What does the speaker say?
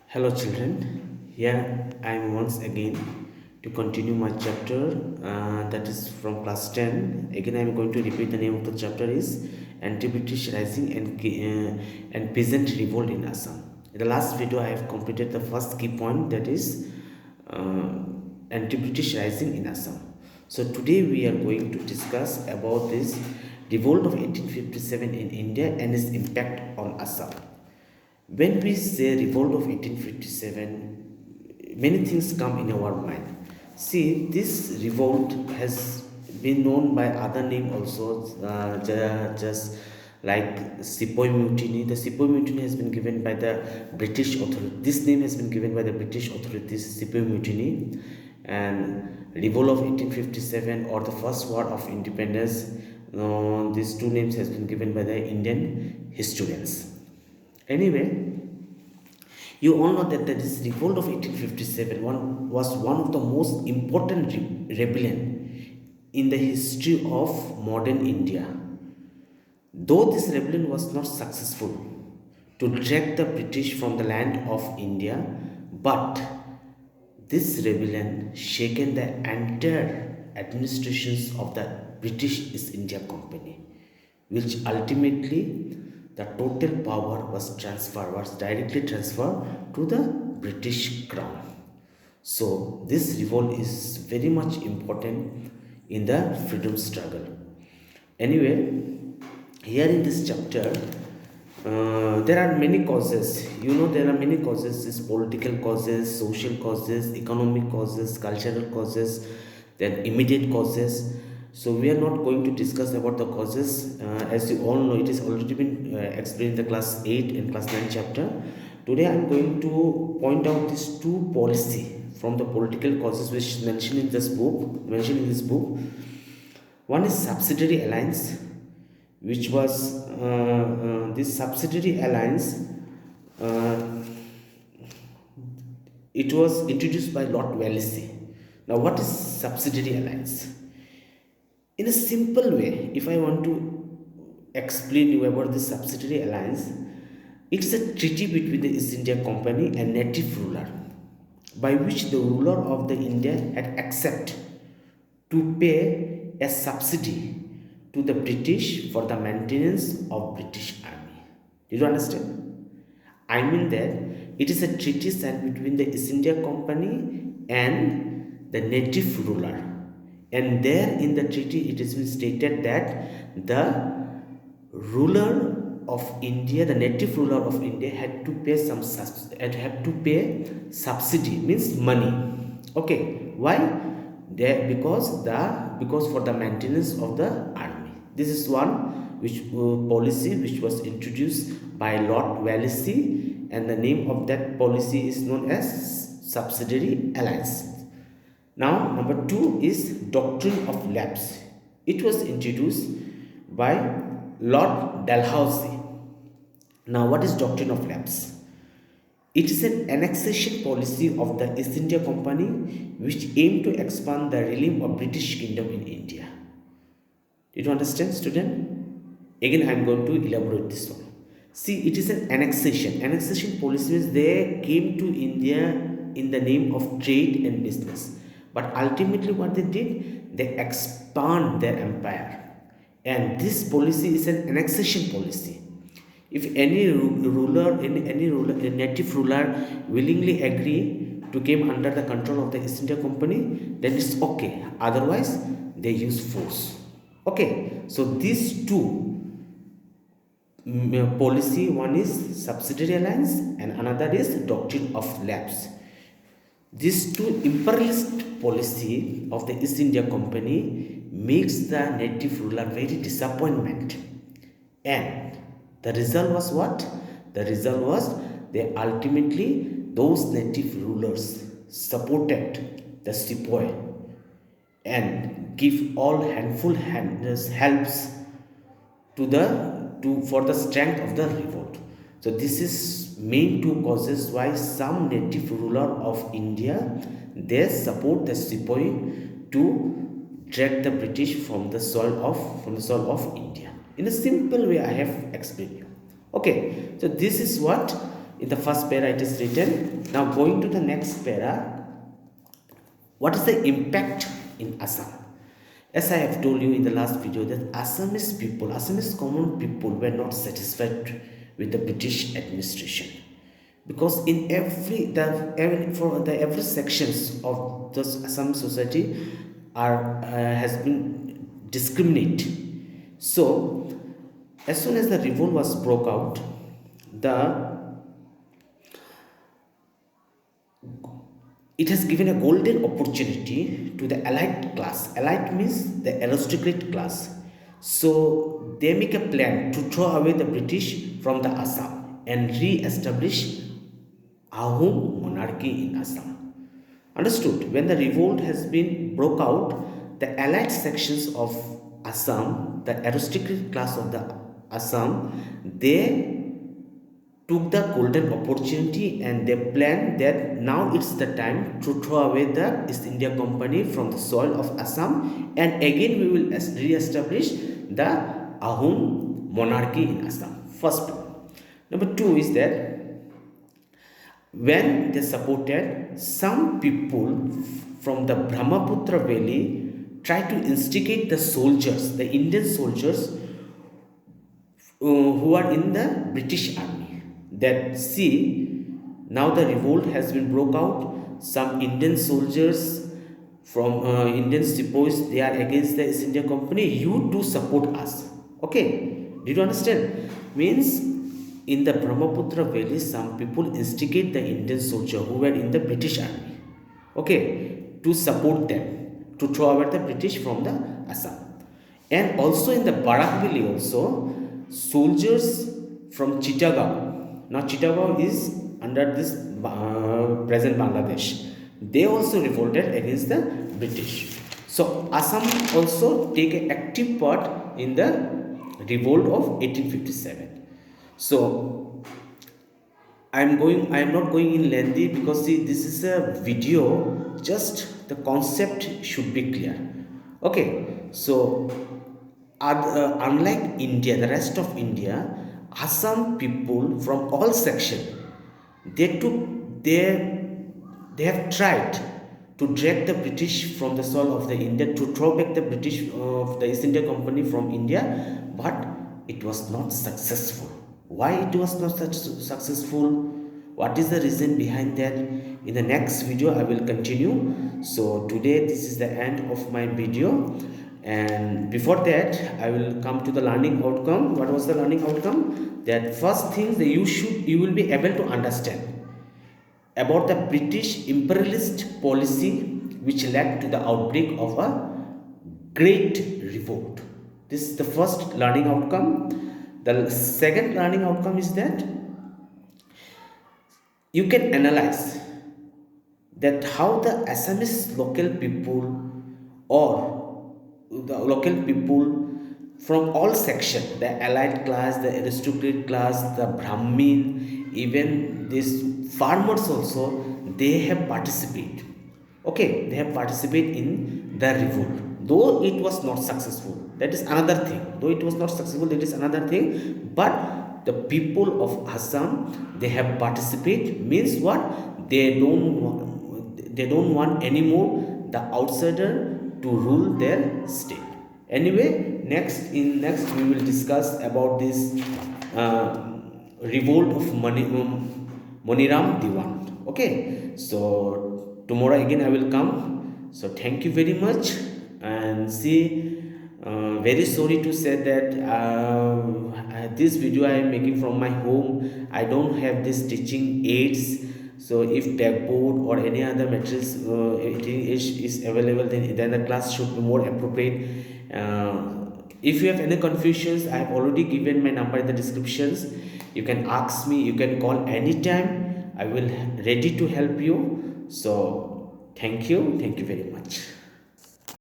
Hello, children. Here I am once again to continue my chapter that is from class 10. Again, I am going to repeat the name of the chapter is Anti-British Rising and Peasant Revolt in Assam. In the last video, I have completed the first key point that is uh, Anti-British Rising in Assam. So today we are going to discuss about this revolt of 1857 in India and its impact on Assam. When we say revolt of 1857, many things come in our mind. See, this revolt has been known by other name also, just like Sepoy Mutiny. The Sepoy Mutiny has been given by the British authority. This name has been given by the British authorities, Sepoy Mutiny, and Revolt of 1857 or the First War of Independence. These two names has been given by the Indian historians. Anyway, you all know that this revolt of 1857 was one of the most important rebellion in the history of modern India. Though this rebellion was not successful to drag the British from the land of India, but this rebellion shaken the entire administrations of the British East India Company, which ultimately the total power was directly transferred to the British Crown. So this revolt is very much important in the freedom struggle. Anyway, here in this chapter, there are many causes. You know, there are many causes: is political causes, social causes, economic causes, cultural causes, then immediate causes. So we are not going to discuss about the causes. As you all know, it has already been explained in the class 8 and class 9 chapter. Today I am going to point out these two policy from the political causes which mentioned in this book. One is subsidiary alliance, which was this subsidiary alliance. Uh, it was introduced by Lord Wellesley. Now, what is subsidiary alliance? In a simple way, if I want to explain you about the subsidiary alliance, it is a treaty between the East India Company and native ruler, by which the ruler of the India had accepted to pay a subsidy to the British for the maintenance of British army. Did you understand? I mean that it is a treaty signed between the East India Company and the native ruler. And there in the treaty it has been stated that the ruler of India, the native ruler of India, had to pay subsidy, means money. Okay, why? There because for the maintenance of the army. This is one which policy which was introduced by Lord Wellesley, and the name of that policy is known as subsidiary alliance. Now, number two is doctrine of lapse. It was introduced by Lord Dalhousie. Now, what is doctrine of lapse? It is an annexation policy of the East India Company which aimed to expand the realm of British Kingdom in India. Did you understand, student? Again, I am going to elaborate this one. See, it is an annexation. Annexation policy means they came to India in the name of trade and business. But ultimately what they did, they expand their empire. And this policy is an annexation policy. If any ruler, a native ruler willingly agree to come under the control of the East India Company, then it's okay. Otherwise, they use force. Okay, so these two policy, one is subsidiary alliance and another is doctrine of lapse. These two imperialist policy of the East India Company makes the native ruler very disappointment, and the result was what? The result was they ultimately, those native rulers supported the sepoy and give all helps to for the strength of the revolt. So this is main two causes why some native ruler of India, they support the sepoy to drag the British from the soil of India. In a simple way, I have explained you. Okay, so this is what In the first para it is written. Now going to the next para, what is the impact in Assam? As I have told you in the last video that Assamese people, Assamese common people were not satisfied with the British administration, because in every sections of the Assam society are has been discriminate. So as soon as the revolt was broke out, the it has given a golden opportunity to the elite class. Elite means the aristocrat class. So they make a plan to throw away the British from the Assam and re-establish Ahom monarchy in Assam. Understood? When the revolt has been broke out, the allied sections of Assam, the aristocratic class of the Assam, they took the golden opportunity and they planned that now it's the time to throw away the East India Company from the soil of Assam, and again we will re-establish the Ahom monarchy in Assam. First one. Number two is that when they supported, some people from the Brahmaputra Valley tried to instigate the soldiers, the Indian soldiers who are in the British army, that see, now the revolt has been broke out, some Indian soldiers from Indian sepoys, they are against the East India Company, you do support us. Okay, did you understand? Means in the Brahmaputra Valley, some people instigate the Indian soldier who were in the British army, okay, to support them, to throw away the British from the Assam. And also in the Barak Valley also, soldiers from Chittagong, now Chittagong is under this present Bangladesh, they also revolted against the British. So Assam also take an active part in the revolt of 1857. So I am not going in lengthy, because see, this is a video, just the concept should be clear. Okay, so unlike India, the rest of India, Assam people from all sections, they have tried to drag the British from the soil of the India, to throw back the British of the East India Company from India, but it was not successful. Why it was not successful? What is the reason behind that? In the next video I will continue. So today this is the end of my video, and before that I will come to the learning outcome. What was the learning outcome? That first thing that you will be able to understand about the British imperialist policy which led to the outbreak of a great revolt. This is the first learning outcome. The second learning outcome is that you can analyze that how the Assamese local people, or the local people from all sections, the allied class, the aristocrat class, the Brahmin, even these farmers also, they have participated. Okay, they have participated in the revolt, though it was not successful. That is another thing. Though it was not successful, that is another thing. But the people of Assam, they have participated. Means what? They don't want anymore the outsider to rule their state. Anyway, next we will discuss about this revolt of Maniram Diwan. Okay, so tomorrow again I will come. So thank you very much, and see. Very sorry to say that this video I am making from my home. I don't have this teaching aids. So if blackboard or any other materials is available, then the class should be more appropriate. If you have any confusions, I have already given my number in the descriptions. You can ask me, you can call anytime. I will ready to help you. So thank you very much.